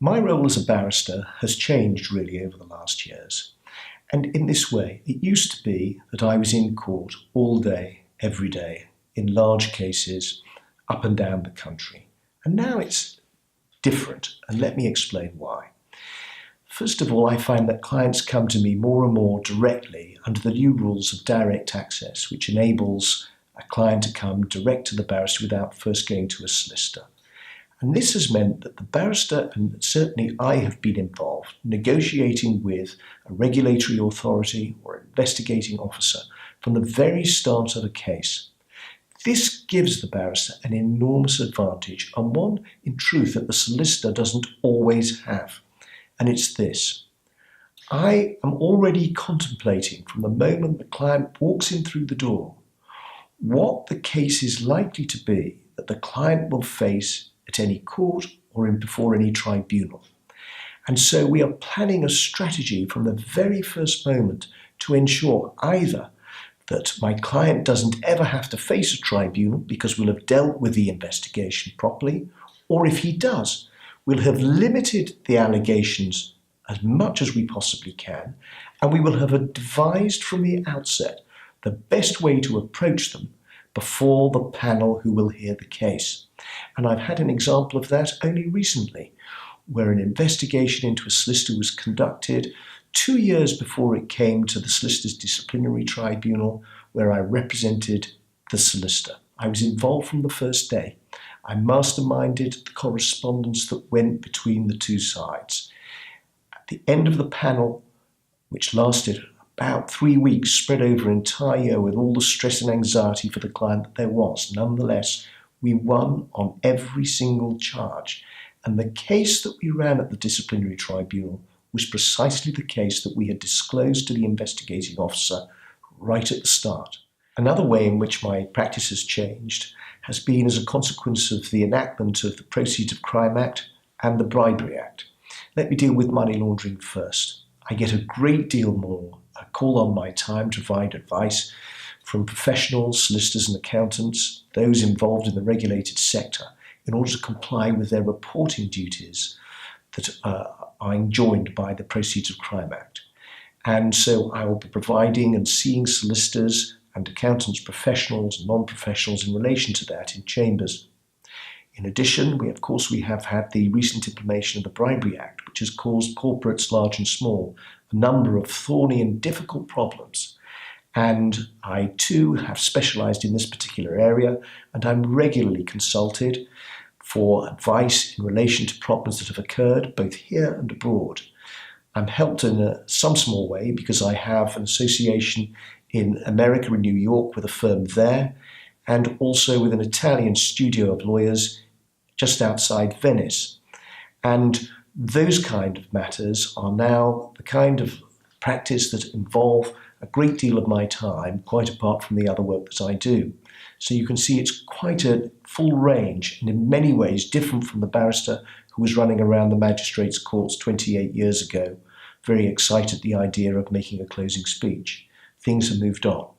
My role as a barrister has changed really over the last years. And in this way, it used to be that I was in court all day, every day, in large cases, up and down the country. And now it's different, and let me explain why. First of all, I find that clients come to me more and more directly under the new rules of direct access, which enables a client to come direct to the barrister without first going to a solicitor. And this has meant that the barrister, and certainly I have been involved, negotiating with a regulatory authority or investigating officer from the very start of a case. This gives the barrister an enormous advantage, and one, in truth, that the solicitor doesn't always have. And it's this. I am already contemplating from the moment the client walks in through the door what the case is likely to be that the client will face at any court or before any tribunal. And so we are planning a strategy from the very first moment to ensure either that my client doesn't ever have to face a tribunal because we'll have dealt with the investigation properly, or if he does, we'll have limited the allegations as much as we possibly can, and we will have advised from the outset the best way to approach them before the panel who will hear the case. And I've had an example of that only recently, where an investigation into a solicitor was conducted 2 years before it came to the solicitor's disciplinary tribunal, where I represented the solicitor. I was involved from the first day. I masterminded the correspondence that went between the two sides. At the end of the panel, which lasted about 3 weeks, spread over an entire year with all the stress and anxiety for the client that there was, nonetheless, we won on every single charge. And the case that we ran at the disciplinary tribunal was precisely the case that we had disclosed to the investigating officer right at the start. Another way in which my practice has changed has been as a consequence of the enactment of the Proceeds of Crime Act and the Bribery Act. Let me deal with money laundering first. I get a great deal more. I call on my time to provide advice from professionals, solicitors and accountants, those involved in the regulated sector, in order to comply with their reporting duties that are enjoined by the Proceeds of Crime Act. And so I will be providing and seeing solicitors and accountants, professionals and non-professionals in relation to that in chambers. In addition, we have had the recent implementation of the Bribery Act, which has caused corporates, large and small, a number of thorny and difficult problems. And I too have specialised in this particular area, and I'm regularly consulted for advice in relation to problems that have occurred both here and abroad. I'm helped in some small way because I have an association in America, in New York, with a firm there, and also with an Italian studio of lawyers just outside Venice. And those kind of matters are now the kind of practice that involve a great deal of my time, quite apart from the other work that I do. So you can see it's quite a full range, and in many ways different from the barrister who was running around the magistrates' courts 28 years ago, very excited at the idea of making a closing speech. Things have moved on.